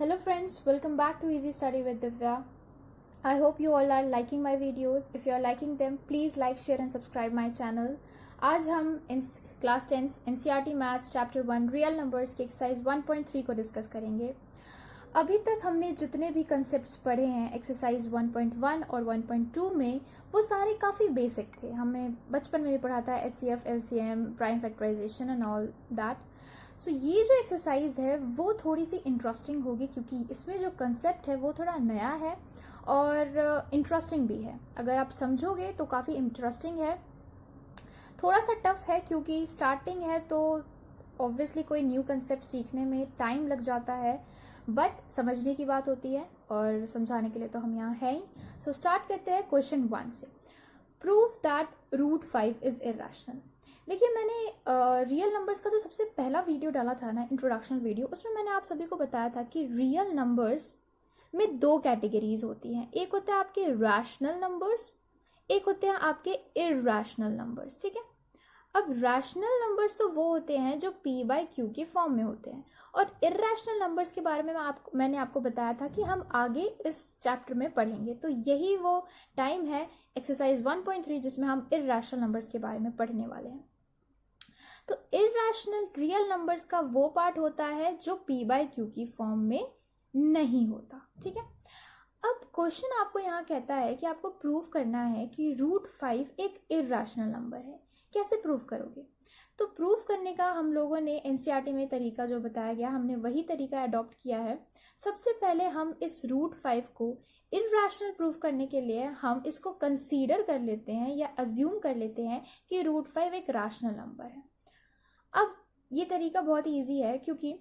Hello friends, welcome back to Easy Study with Divya. I hope you all are liking my videos. If you are liking them, please like, share and subscribe my channel. आज हम in class 10 NCERT maths chapter 1 real numbers की exercise 1.3 को discuss करेंगे। अभी तक हमने जितने भी कंसेप्ट्स पढ़े हैं एक्सरसाइज 1.1 और 1.2 में, वो सारे काफ़ी बेसिक थे। हमें बचपन में भी पढ़ा था HCF, LCM, prime factorization and all that. So ये जो एक्सरसाइज है वो थोड़ी सी इंटरेस्टिंग होगी क्योंकि इसमें जो कंसेप्ट है वो थोड़ा नया है और इंटरेस्टिंग भी है। अगर आप समझोगे तो काफ़ी इंटरेस्टिंग है। थोड़ा सा टफ है क्योंकि स्टार्टिंग है तो ऑब्वियसली कोई न्यू कंसेप्ट सीखने में टाइम लग जाता है, बट समझने की बात होती है और समझाने के लिए तो हम यहाँ हैं ही। सो स्टार्ट करते हैं क्वेश्चन 1 से। Prove that root 5 is irrational. देखिए, मैंने रियल नंबर्स का जो सबसे पहला वीडियो डाला था ना, इंट्रोडक्शन वीडियो, उसमें मैंने आप सभी को बताया था कि रियल नंबर्स में दो कैटेगरीज होती हैं। एक होता है आपके रैशनल नंबर्स, एक होते हैं आपके इरैशनल नंबर्स। ठीक है, अब रैशनल नंबर्स तो वो होते हैं जो p बाई क्यू की फॉर्म में होते हैं, और इरैशनल नंबर्स के बारे में मैंने आपको बताया था कि हम आगे इस चैप्टर में पढ़ेंगे। तो यही वो टाइम है एक्सरसाइज 1.3 जिसमें हम इरैशनल नंबर्स के बारे में पढ़ने वाले हैं। तो इरैशनल रियल नंबर्स का वो पार्ट होता है जो p बाई क्यू की फॉर्म में नहीं होता। ठीक है, अब क्वेश्चन आपको यहाँ कहता है कि आपको प्रूव करना है कि रूट 5 एक इरैशनल नंबर है। कैसे प्रूव करोगे? तो प्रूव करने का हम लोगों ने एनसीईआरटी में तरीका जो बताया गया, हमने वही तरीका अडॉप्ट किया है। सबसे पहले हम इस रूट 5 को इरैशनल प्रूव करने के लिए हम इसको कंसीडर कर लेते हैं या अज्यूम कर लेते हैं कि रूट 5 एक रैशनल नंबर है। अब ये तरीका बहुत ही ईजी है क्योंकि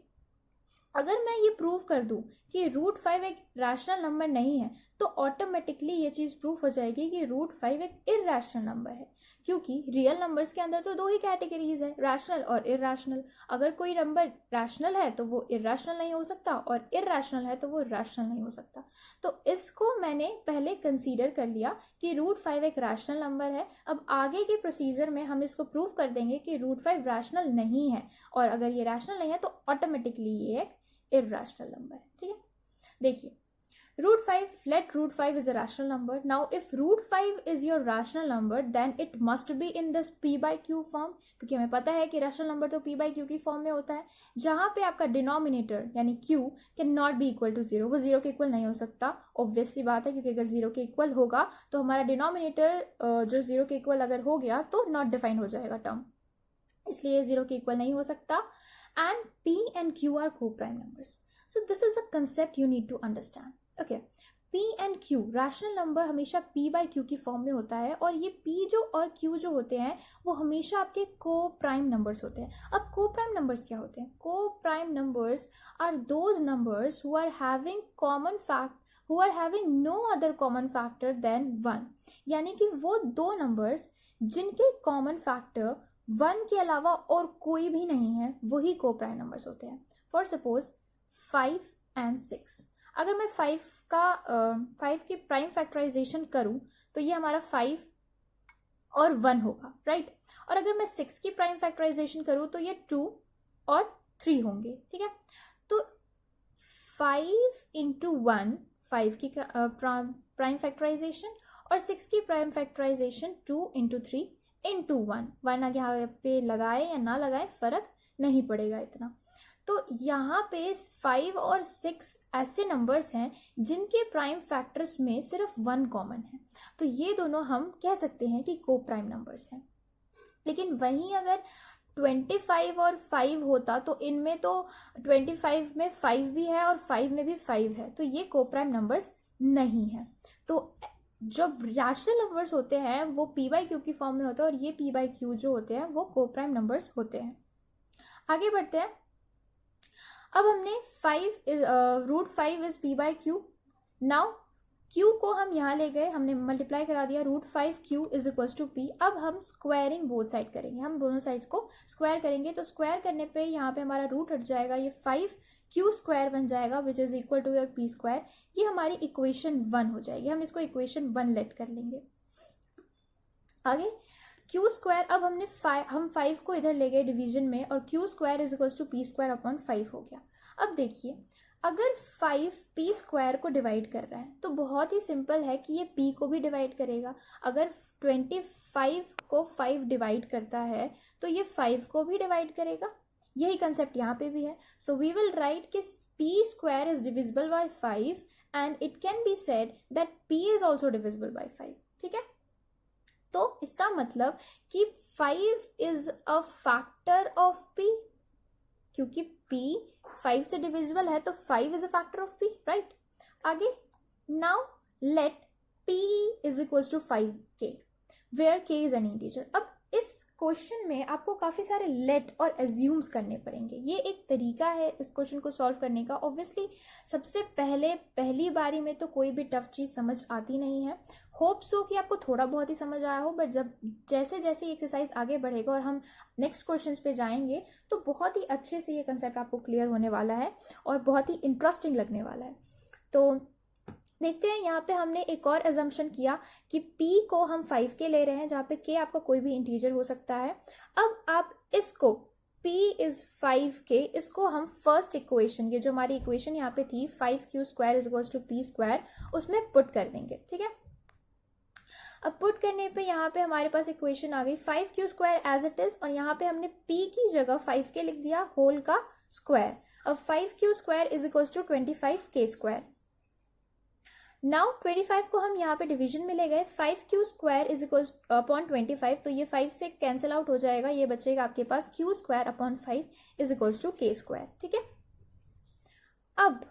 अगर मैं ये प्रूव कर दूं कि रूट 5 एक रैशनल नंबर नहीं है तो ऑटोमेटिकली ये चीज़ प्रूफ हो जाएगी कि रूट 5 एक इरैशनल नंबर है, क्योंकि रियल नंबर्स के अंदर तो दो ही कैटेगरीज है, रैशनल और इरैशनल। अगर कोई नंबर रैशनल है तो वो इरैशनल नहीं हो सकता, और इरैशनल है तो वो रैशनल नहीं हो सकता। तो इसको मैंने पहले कंसीडर कर लिया कि रूट 5 एक रैशनल नंबर है। अब आगे के प्रोसीजर में हम इसको प्रूव कर देंगे कि रूट 5 रैशनल नहीं है, और अगर ये रैशनल नहीं है तो ऑटोमेटिकली ये एक इरैशनल नंबर है। ठीक है, देखिए, root 5, let root 5 is a rational number. Now if root 5 is your rational number then it must be in this p by q form, क्योंकि हमें पता है कि rational number तो p by q की फॉर्म में होता है, जहाँ पे आपका डिनोमिनेटर यानी q can not be equal to 0, वो 0 के इक्वल नहीं हो सकता। ऑब्वियस सी बात है, क्योंकि अगर 0 के इक्वल होगा तो हमारा डिनोमिनेटर जो 0 के इक्वल अगर हो गया तो नॉट डिफाइन हो जाएगा टर्म, इसलिए 0 के इक्वल नहीं हो सकता। And p and q are co-prime numbers. So this is a concept you need to understand. Okay, p and q rational number हमेशा p बाई q की फॉर्म में होता है, और ये p जो और q जो होते हैं वो हमेशा आपके को प्राइम नंबर्स होते हैं। अब को प्राइम नंबर्स क्या होते हैं? Coprime numbers are those numbers who are having no other common factor than 1, यानी कि वो दो नंबर्स जिनके कॉमन फैक्टर 1 के अलावा और कोई भी नहीं है, वही को प्राइम नंबर्स होते हैं। फॉर सपोज 5 एंड 6, अगर मैं 5 की प्राइम फैक्टराइजेशन करूं तो ये हमारा 5 और 1 होगा, राइट। और अगर मैं 6 की प्राइम फैक्टराइजेशन करूं तो ये 2 और 3 होंगे। ठीक है, तो 5 इंटू 1 5 की प्राइम फैक्टराइजेशन, और 6 की प्राइम फैक्टराइजेशन 2 इंटू 3 इंटू 1 आगे यहाँ पे लगाए या ना लगाए फर्क नहीं पड़ेगा इतना। तो यहाँ पे 5 और 6 ऐसे नंबर्स हैं जिनके प्राइम फैक्टर्स में सिर्फ 1 कॉमन है, तो ये दोनों हम कह सकते हैं कि को प्राइम नंबर्स हैं। लेकिन वहीं अगर 25 और 5 होता तो इनमें तो 25 में 5 भी है और 5 में भी 5 है, तो ये को प्राइम नंबर्स नहीं है। तो जब रैशनल नंबर्स होते हैं वो p बाई क्यू की फॉर्म में होते हैं, और ये p बाई क्यू जो होते हैं वो को प्राइम नंबर्स होते हैं। आगे बढ़ते हैं। अब हमने रूट 5 इज p बाई क्यू। नाउ q को हम यहाँ ले गए, हमने मल्टीप्लाई करा दिया, root 5 q is equal to p। अब हम स्क्वायरिंग बोथ साइड करेंगे, हम दोनों साइड्स को स्क्वायर करेंगे। तो स्क्वायर करने पे यहाँ पे हमारा रूट हट जाएगा, ये 5q स्क्वायर बन जाएगा which is equal to your p square. ये हमारी इक्वेशन 1 हो जाएगी, हम इसको इक्वेशन 1 लेट कर लेंगे। आगे q स्क्वायर, अब हम 5 को इधर ले गए डिवीजन में, और q square is equal to p square upon 5 हो गया। अब देखिए, अगर 5 p स्क्वायर को डिवाइड कर रहा है तो बहुत ही सिंपल है कि ये p को भी डिवाइड करेगा। अगर 25 को 5 डिवाइड करता है तो ये 5 को भी डिवाइड करेगा। यही कंसेप्ट यहाँ पे भी है। सो वी विल राइट कि p square is divisible by 5 and it can be said that p is also divisible by 5। ठीक है, तो इसका मतलब कि 5 is a factor of p, क्योंकि p 5 से डिविजिबल है तो 5 is a factor of p, right. आगे, now let p is equal to 5k where k is an integer. अब इस क्वेश्चन में आपको काफी सारे लेट और एज्यूम्स करने पड़ेंगे। ये एक तरीका है इस क्वेश्चन को सॉल्व करने का। ऑब्वियसली सबसे पहली बारी में तो कोई भी टफ चीज समझ आती नहीं है। होप सो कि आपको थोड़ा बहुत ही समझ आया हो, बट जैसे जैसे ये एक्सरसाइज आगे बढ़ेगा और हम नेक्स्ट क्वेश्चंस पे जाएंगे तो बहुत ही अच्छे से ये कंसेप्ट आपको क्लियर होने वाला है और बहुत ही इंटरेस्टिंग लगने वाला है। तो देखते हैं, यहाँ पे हमने एक और अजम्पशन किया कि p को हम 5k ले रहे हैं, जहाँ पे k आपका कोई भी इंटीजर हो सकता है। अब आप इसको p इज 5k, इसको हम फर्स्ट इक्वेशन, ये जो हमारी इक्वेशन यहाँ पे थी 5q square is equals to p square, उसमें पुट कर देंगे। ठीक है, अब पुट करने पे यहाँ पे हमारे पास इक्वेशन आ गई 5q square as it is, और यहाँ पे हमने p की जगह 5k लिख दिया होल का स्क्वायर। अब 5q square is equals to 25k square. Now 25 को हम यहाँ पे डिवीजन में ले गए, 5q square is equal upon 25, तो ये 5 से कैंसिल आउट हो जाएगा, ये बचेगा आपके पास q square upon 5 is equals to k square. ठीक है, अब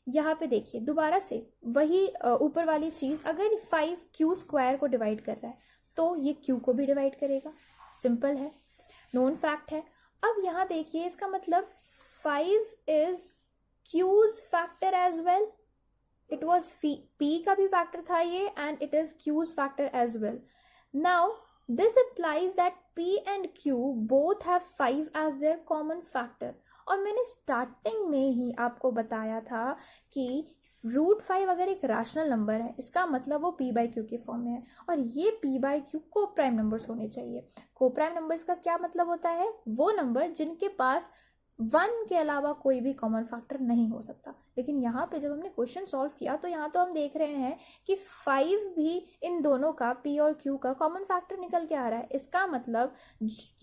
यहाँ पे देखिए दोबारा से वही ऊपर वाली चीज, अगर 5q स्क्वायर को डिवाइड कर रहा है तो ये q को भी डिवाइड करेगा। सिंपल है, नोन फैक्ट है। अब यहाँ देखिए इसका मतलब 5 is q's factor as well, it was p का भी फैक्टर था ये, and it is q's factor as well. Now this implies that p and q both have 5 as their common factor। और मैंने स्टार्टिंग में ही आपको बताया था कि √5 अगर एक रैशनल नंबर है, इसका मतलब वो p बाई क्यू के फॉर्म में है, और ये p बाई क्यू को प्राइम नंबर्स होने चाहिए। को प्राइम नंबर्स का क्या मतलब होता है? वो नंबर जिनके पास 1 के अलावा कोई भी कॉमन फैक्टर नहीं हो सकता। लेकिन यहाँ पे जब हमने क्वेश्चन सॉल्व किया तो यहाँ तो हम देख रहे हैं कि 5 भी इन दोनों का, p और q का कॉमन फैक्टर निकल के आ रहा है। इसका मतलब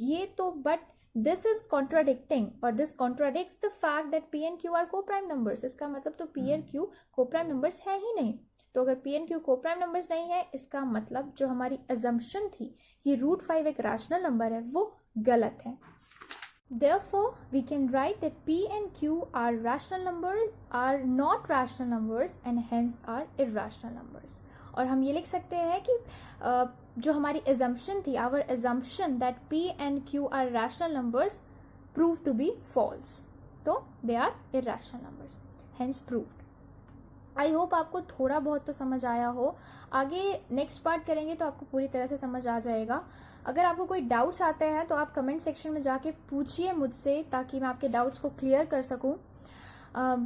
ये तो, बट दिस इज कॉन्ट्राडिक्टिंग, और this contradicts the fact that p and q are coprime numbers. इसका मतलब तो p and q coprime numbers है ही नहीं। तो अगर p and q coprime numbers नहीं है, इसका मतलब जो हमारी अजम्पशन थी कि √5 एक रैशनल नंबर है, वो गलत है। Therefore, we can write that p and q are rational numbers, are not rational numbers, and hence are irrational numbers। और हम ये लिख सकते हैं कि जो हमारी assumption थी, our assumption that p and q are rational numbers proved to be false, तो they are irrational numbers, hence proved। I hope आपको थोड़ा बहुत तो समझ आया हो। आगे नेक्स्ट पार्ट करेंगे तो आपको पूरी तरह से समझ आ जाएगा। अगर आपको कोई डाउट्स आते हैं तो आप कमेंट सेक्शन में जाके पूछिए मुझसे, ताकि मैं आपके डाउट्स को क्लियर कर सकूं।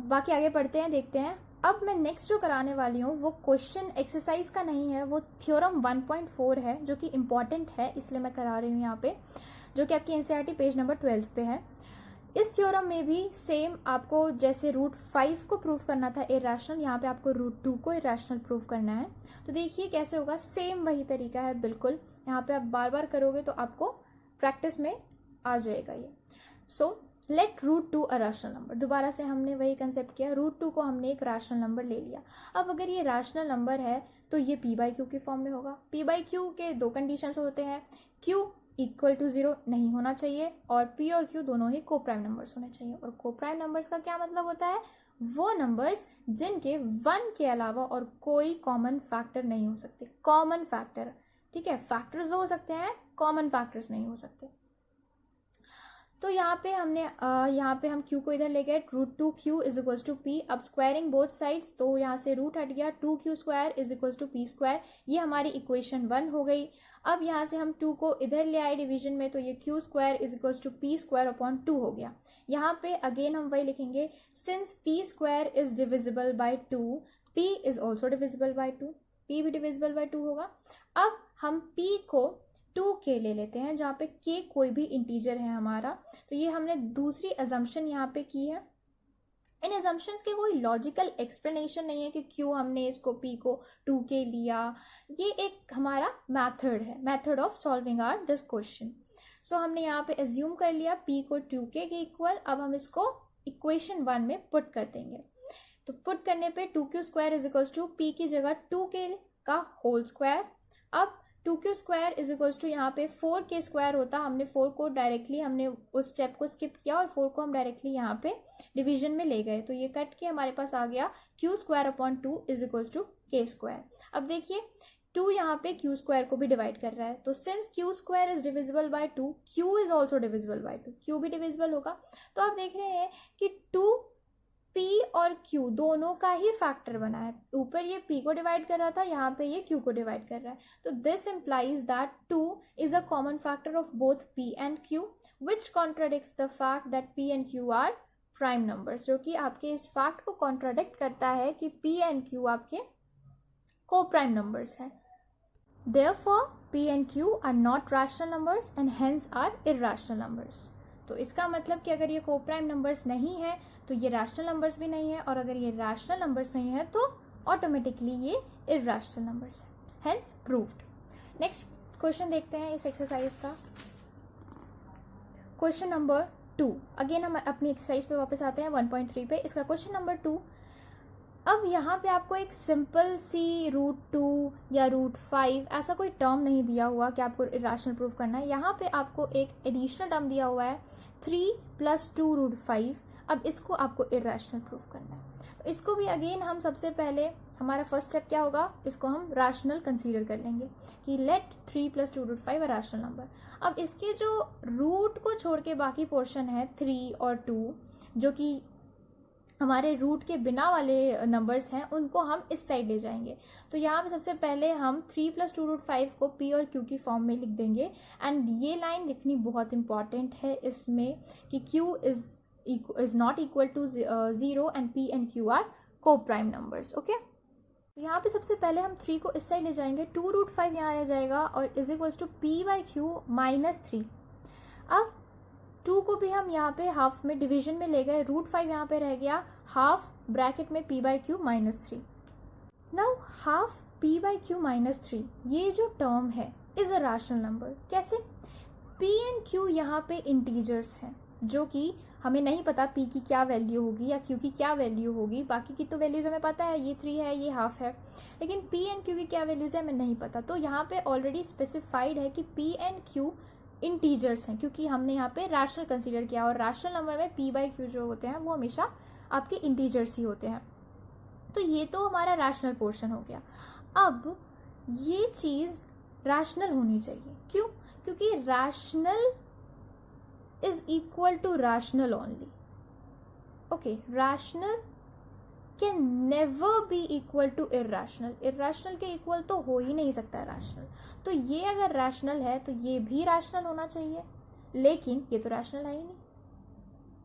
बाकी आगे पढ़ते हैं, देखते हैं। अब मैं नेक्स्ट जो कराने वाली हूँ वो क्वेश्चन एक्सरसाइज का नहीं है, वो थ्योरम 1.4 है, जो कि इम्पॉर्टेंट है, इसलिए मैं करा रही हूँ यहाँ पे, जो कि आपकी एनसीईआरटी पेज नंबर 12 पे है। इस थ्योरम में भी सेम आपको जैसे √5 को प्रूव करना था इरेशनल, यहाँ पे आपको √2 को इरेशनल प्रूव करना है। तो देखिए कैसे होगा, सेम वही तरीका है बिल्कुल। यहाँ पे आप बार बार करोगे तो आपको प्रैक्टिस में आ जाएगा ये। सो लेट √2 अ रैशनल नंबर। दोबारा से हमने वही कंसेप्ट किया, √2 को हमने एक रैशनल नंबर ले लिया। अब अगर ये रैशनल नंबर है तो ये p बाई क्यू के फॉर्म में होगा। p बाई क्यू के दो कंडीशंस होते हैं, q इक्वल टू 0 नहीं होना चाहिए, और p और q दोनों ही को प्राइम नंबर्स होने चाहिए। और को प्राइम नंबर्स का क्या मतलब होता है? वो नंबर्स जिनके 1 के अलावा और कोई कॉमन फैक्टर नहीं हो सकते। कॉमन फैक्टर, ठीक है, फैक्टर्स हो सकते हैं, कॉमन फैक्टर्स नहीं हो सकते। तो यहाँ पे हम q को इधर ले गए, √2q is equals to p। अब स्क्वायरिंग बोथ साइड्स, तो यहाँ से रूट हट गया, 2q square is equals to p square. ये हमारी इक्वेशन 1 हो गई। अब यहाँ से हम 2 को इधर ले आए डिवीजन में, तो ये q square is equals to p square upon 2 हो गया। यहाँ पे अगेन हम वही लिखेंगे, since p square is divisible by 2, p is also divisible by 2, p भी डिविजिबल बाय 2 होगा। अब हम p को 2k ले लेते हैं, जहाँ पे k कोई भी इंटीजर है हमारा। तो ये हमने दूसरी अजम्पशन यहाँ पे की है। इन assumptions के कोई लॉजिकल एक्सप्लेनेशन नहीं है कि क्यों हमने इसको p को 2k लिया. ये एक हमारा मेथड है, method of solving are this question. So हमने यहाँ पे एज्यूम कर लिया p को 2k के इक्वल. अब हम इसको इक्वेशन 1 में पुट कर देंगे. तो पुट करने पे 2q square is equals to p की जगह 2k का होल स्क्वायर. अब 2q square is equals to यहाँ पे 4k स्क्वायर होता. हमने 4 को डायरेक्टली हमने उस स्टेप को स्किप किया और 4 को हम डायरेक्टली यहाँ पे डिवीजन में ले गए. तो ये कट के हमारे पास आ गया q square upon 2 is equals to k square. अब देखिए 2 यहाँ पे q स्क्वायर को भी डिवाइड कर रहा है. तो since q square is divisible by 2, q is also divisible by 2, q भी डिविजिबल होगा. तो आप देख रहे हैं कि 2 p और q दोनों का ही फैक्टर बना है. ऊपर ये p को डिवाइड कर रहा था, यहाँ पे ये q को डिवाइड कर रहा है. तो this implies that 2 is a common factor of both p and q, which contradicts the fact that p and q are prime numbers. जो कि आपके इस फैक्ट को कॉन्ट्राडिक्ट करता है कि p एंड q आपके को प्राइम नंबर्स हैं. Therefore, p and q are not rational numbers and hence are irrational numbers. तो इसका मतलब कि अगर ये को प्राइम नंबर्स नहीं है तो ये रैशनल नंबर्स भी नहीं है, और अगर ये रैशनल नंबर्स नहीं है तो ऑटोमेटिकली ये इरैशनल नंबर्स है. Hence proved. नेक्स्ट क्वेश्चन देखते हैं इस एक्सरसाइज का. Question number 2. अगेन हम अपनी एक्सरसाइज पे वापस आते हैं 1.3 पे. इसका क्वेश्चन नंबर 2. अब यहाँ पे आपको एक सिंपल सी √2 या √5 ऐसा कोई टर्म नहीं दिया हुआ कि आपको इरैशनल प्रूफ करना है. यहाँ पे आपको एक एडिशनल टर्म दिया हुआ है 3 + 2 √5. अब इसको आपको इरैशनल प्रूफ करना है. तो इसको भी अगेन हम सबसे पहले हमारा फर्स्ट स्टेप क्या होगा, इसको हम रैशनल कंसीडर कर लेंगे कि लेट 3 + 2 √5 अ रैशनल नंबर. अब इसके जो रूट को छोड़ के बाकी पोर्शन है 3 और 2 जो कि हमारे रूट के बिना वाले नंबर्स हैं, उनको हम इस साइड ले जाएंगे. तो यहाँ पे सबसे पहले हम 3 + 2 √5 को p और q की फॉर्म में लिख देंगे. एंड ये लाइन लिखनी बहुत इंपॉर्टेंट है इसमें कि q is not equal to 0 and p and q are coprime numbers. Okay, यहाँ पे सबसे पहले हम 3 को इस साइड ले जाएंगे. 2 √5 यहाँ रह जाएगा और इज इक्वल्स टू p/q - 3. अब 2 को भी हम यहाँ पे हाफ में डिवीजन में ले गए. √5 यहाँ पे रह गया हाफ ब्रैकेट में p/q - 3. नाउ हाफ p/q - 3 ये जो टर्म है इज अ रैशनल नंबर. कैसे? p एंड q यहाँ पे इंटीजर्स हैं जो कि हमें नहीं पता p की क्या वैल्यू होगी या q की क्या वैल्यू होगी. बाकी की तो वैल्यूज हमें पता है, ये 3 है, ये हाफ है, लेकिन p एंड q की क्या वैल्यूज है हमें नहीं पता. तो यहाँ पे ऑलरेडी स्पेसिफाइड है कि p एंड q इंटीजर्स हैं क्योंकि हमने यहाँ पे रैशनल कंसीडर किया, और रैशनल नंबर में p/q जो होते हैं वो हमेशा आपके इंटीजर्स ही होते हैं. तो ये तो हमारा रैशनल पोर्शन हो गया. अब ये चीज़ रैशनल होनी चाहिए. क्यों? क्योंकि rational is equal to rational only. Okay, rational can never be equal to irrational. Irrational के इक्वल तो हो ही नहीं सकता रैशनल. तो ये अगर रैशनल है तो ये भी रैशनल होना चाहिए, लेकिन ये तो रैशनल है ही नहीं.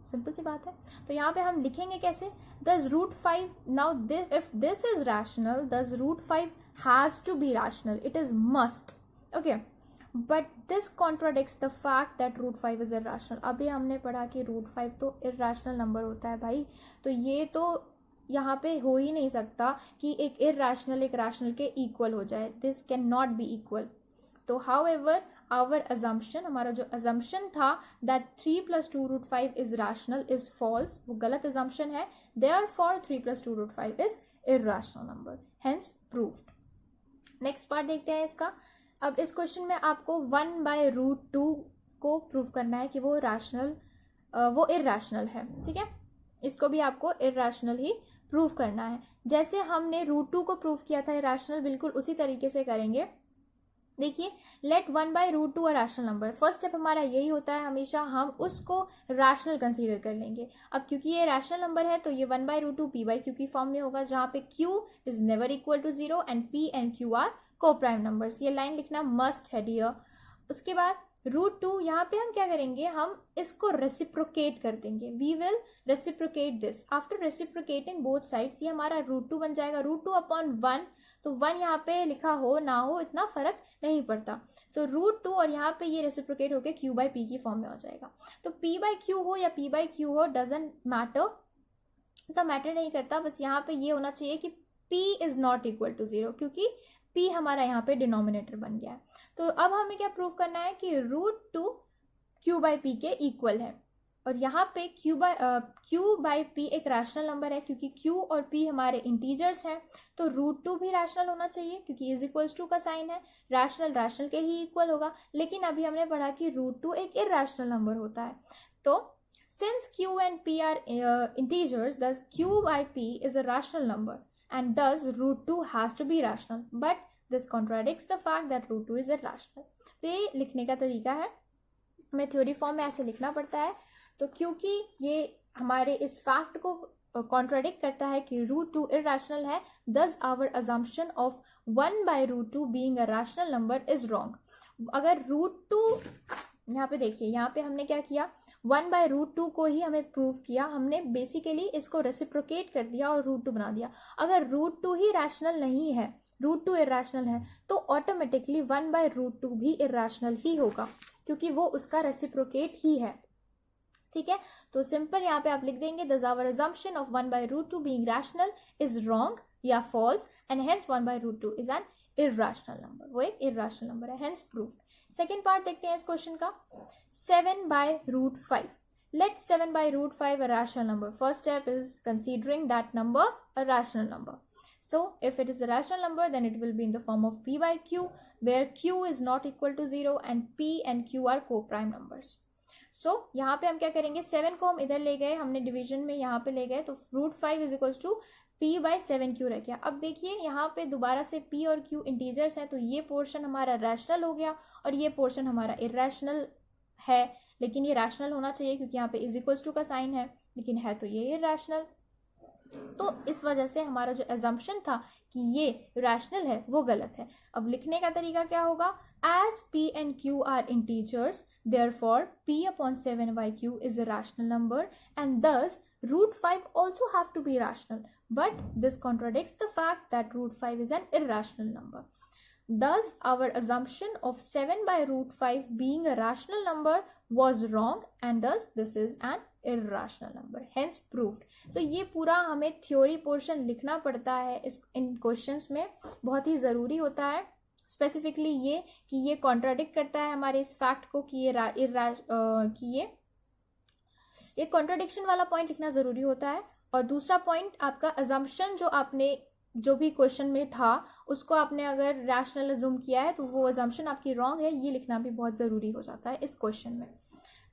सिंपल सी बात है. तो यहाँ पे हम लिखेंगे कैसे, thus √5. Now if this is rational thus √5 has to be rational. It is must. Okay, but this contradicts the fact that √5 is irrational. अभी हमने पढ़ा कि √5 तो इरैशनल नंबर होता है भाई. तो ये तो यहाँ पे हो ही नहीं सकता कि एक इरैशनल एक रैशनल के इक्वल हो जाए. This can not be equal. तो हाउएवर आवर अजम्पशन, हमारा जो अजम्पशन था that 3 + 2 √5 is rational is false, वो गलत अजम्पशन है. Therefore 3 + 2 √5 is irrational number. Hence proved. Next part देखते हैं इसका. अब इस क्वेश्चन में आपको 1/√2 को प्रूव करना है कि वो रैशनल वो इरैशनल है. ठीक है, इसको भी आपको इरैशनल ही प्रूव करना है. जैसे हमने √2 को प्रूव किया था इरैशनल, बिल्कुल उसी तरीके से करेंगे. देखिए, let 1/√2 a rational number. First step हमारा यही होता है, हमेशा हम उसको रैशनल कंसीडर कर लेंगे. अब क्योंकि ये रैशनल नंबर है तो ये 1/√2 p/q की फॉर्म में होगा, जहाँ पे q is never equal to 0 and p and q are coprime numbers. ये लाइन लिखना मस्ट है डियर. उसके बाद √2 यहाँ पे हम क्या करेंगे, हम इसको रेसिप्रोकेट कर देंगे. We will reciprocate this. After reciprocating both sides ये हमारा √2 बन जाएगा. √2/1. तो 1 यहाँ पे लिखा हो ना हो इतना फर्क नहीं पड़ता. तो √2 और यहाँ पे ये रेसिप्रोकेट होके q/p की फॉर्म में हो जाएगा. तो p/q हो या p/q हो डजेंट मैटर. तो मैटर नहीं करता, बस यहाँ पे ये होना चाहिए कि p is not equal to 0, क्योंकि p हमारा यहाँ पे डिनोमिनेटर बन गया है। तो अब हमें क्या प्रूव करना है कि √2 q बाई p के इक्वल है, और यहाँ पे q बाई p एक रैशनल नंबर है, क्योंकि q और p हमारे इंटीजर्स हैं, तो √2 भी रैशनल होना चाहिए, क्योंकि इज इक्वल्स टू का साइन है, रैशनल रैशनल के ही इक्वल होगा। लेकिन अभी हमने पढ़ा कि √2 एक इरैशनल नंबर होता है। तो since q and p are integers, thus q by p is a rational number and thus √2 has to be rational, but this contradicts the fact that √2 is irrational. तो ये लिखने का तरीका है, हमें थ्योरी फॉर्म में ऐसे लिखना पड़ता है। तो क्योंकि ये हमारे इस फैक्ट को कॉन्ट्राडिक्ट करता है कि √2 irrational है, thus our assumption of 1/√2 being a rational number is wrong. अगर √2, यहाँ पे देखिए, यहाँ पे हमने क्या किया, 1/√2 को ही हमें प्रूव किया, हमने बेसिकली इसको रेसिप्रोकेट कर दिया और √2 बना दिया। अगर √2 ही रैशनल नहीं है, √2 इरैशनल है, तो ऑटोमेटिकली 1/√2 भी इरैशनल ही होगा, क्योंकि वो उसका रेसिप्रोकेट ही है। ठीक है, तो सिंपल यहाँ पे आप लिख देंगे thus our assumption of 1/√2 being rational is wrong या false and hence 1/√2 is an irrational number, वो एक irrational number है, hence proved। सेकेंड पार्ट देखते हैं इस क्वेश्चन का, 7/√5। Let 7/√5 a rational number. First step is considering that number a rational number. So if it is a rational number, then it will be in the form of p by q, where q is not equal to 0 and p and q are co-prime numbers. So यहाँ पे हम क्या करेंगे, 7 को हम इधर ले गए, हमने डिवीजन में यहाँ पे ले गए, तो √5 is equal to p by 7q रह गया। अब देखिए यहाँ पे दोबारा से p और q इंटीजर्स हैं, तो ये पोर्शन हमारा रैशनल हो गया और ये पोर्शन हमारा इरैशनल है, लेकिन ये रैशनल होना चाहिए क्योंकि यहाँ पे इज इक्वल्स टू का साइन है, लेकिन है तो ये इरैशनल। तो इस वजह से हमारा जो एजम्पशन था कि ये रैशनल है वो गलत है। अब लिखने का तरीका क्या होगा, as p and q are integers, therefore p upon 7/q is a rational number and thus √5 also have to be rational, but this contradicts the fact that √5 is an irrational number. Thus our assumption of 7/√5 being a rational number was wrong and thus this is an irrational number, hence proved. So ये पूरा हमें theory portion लिखना पड़ता है इन questions में, बहुत ही ज़रूरी होता है। स्पेसिफिकली ये कि ये कॉन्ट्राडिक्ट करता है हमारे इस फैक्ट को कि ये कॉन्ट्राडिक्शन वाला पॉइंट लिखना ज़रूरी होता है। और दूसरा पॉइंट, आपका अजम्पशन जो आपने जो भी क्वेश्चन में था उसको आपने अगर रैशनल अज्यूम किया है तो वो अजम्पशन आपकी रॉन्ग है, ये लिखना भी बहुत ज़रूरी हो जाता है इस क्वेश्चन में।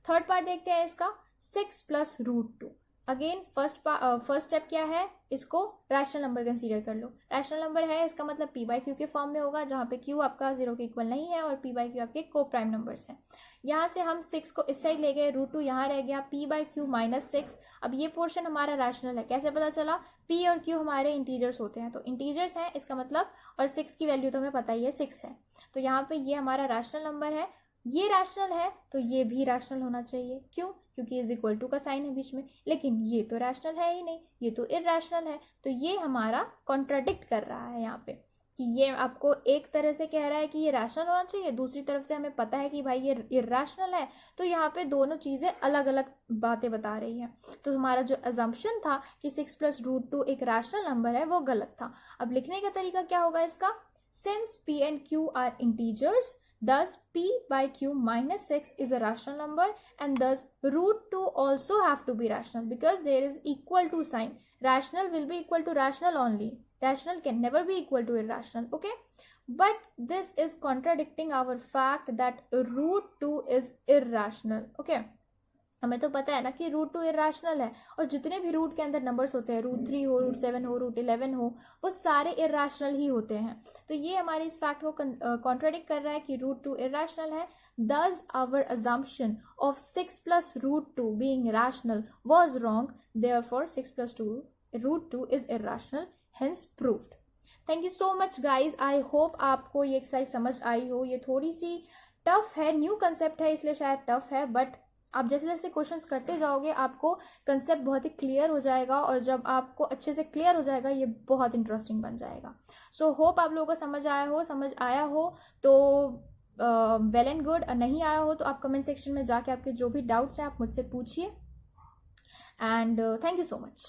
थर्ड पार्ट देखते हैं इसका, 6 + √2। अगेन फर्स्ट स्टेप क्या है, इसको रैशनल नंबर कंसीडर कर लो। रैशनल नंबर है, इसका मतलब p बाई क्यू के फॉर्म में होगा, जहाँ पे q आपका 0 के इक्वल नहीं है और p बाई क्यू आपके को प्राइम नंबर्स हैं। यहाँ से हम 6 को इस साइड ले गए, √2 यहाँ रह गया, p बाई क्यू -6। अब ये पोर्शन हमारा रैशनल है, कैसे पता चला, p और q हमारे इंटीजर्स होते हैं, तो इंटीजर्स हैं इसका मतलब, और 6 की वैल्यू तो हमें पता ही है 6 है, तो यहाँ पे ये हमारा रैशनल नंबर है। ये रैशनल है तो ये भी रैशनल होना चाहिए, क्यों, क्योंकि इज इक्वल टू का साइन है बीच में, लेकिन ये तो रैशनल है ही नहीं, ये तो इरैशनल है। तो ये हमारा कॉन्ट्राडिक्ट कर रहा है यहाँ पे कि ये आपको एक तरह से कह रहा है कि ये रैशनल होना चाहिए, दूसरी तरफ से हमें पता है कि भाई ये इरैशनल है, तो यहाँ पे दोनों चीज़ें अलग अलग बातें बता रही हैं। तो हमारा जो अजम्पशन था कि 6 + √2 एक रैशनल नंबर है वो गलत था। अब लिखने का तरीका क्या होगा इसका, since p and q are integers, thus p by q -6 is a rational number and thus √2 also have to be rational because there is equal to sign. Rational will be equal to rational only. Rational can never be equal to irrational, okay? But this is contradicting our fact that √2 is irrational, okay? हमें तो पता है ना कि √2 irrational है, और जितने भी रूट के अंदर नंबर्स होते हैं, √3 हो, √7 हो, √11 हो, वो सारे इरैशनल ही होते हैं। तो ये हमारे इस फैक्ट को कॉन्ट्राडिक्ट कर रहा है कि √2 इरैशनल है। Thus our assumption of 6 + √2 being rational was wrong, therefore 6 + √2 is irrational, hence proved. Thank you so much guys, I hope आपको ये एक्सरसाइज समझ आई हो। ये थोड़ी सी टफ है, न्यू कंसेप्ट है इसलिए शायद टफ है, बट आप जैसे जैसे क्वेश्चंस करते जाओगे आपको कंसेप्ट बहुत ही क्लियर हो जाएगा, और जब आपको अच्छे से क्लियर हो जाएगा ये बहुत इंटरेस्टिंग बन जाएगा। सो होप आप लोगों को समझ आया हो तो वेल एंड गुड, नहीं आया हो तो आप कमेंट सेक्शन में जाके आपके जो भी डाउट्स हैं आप मुझसे पूछिए। And thank you so much.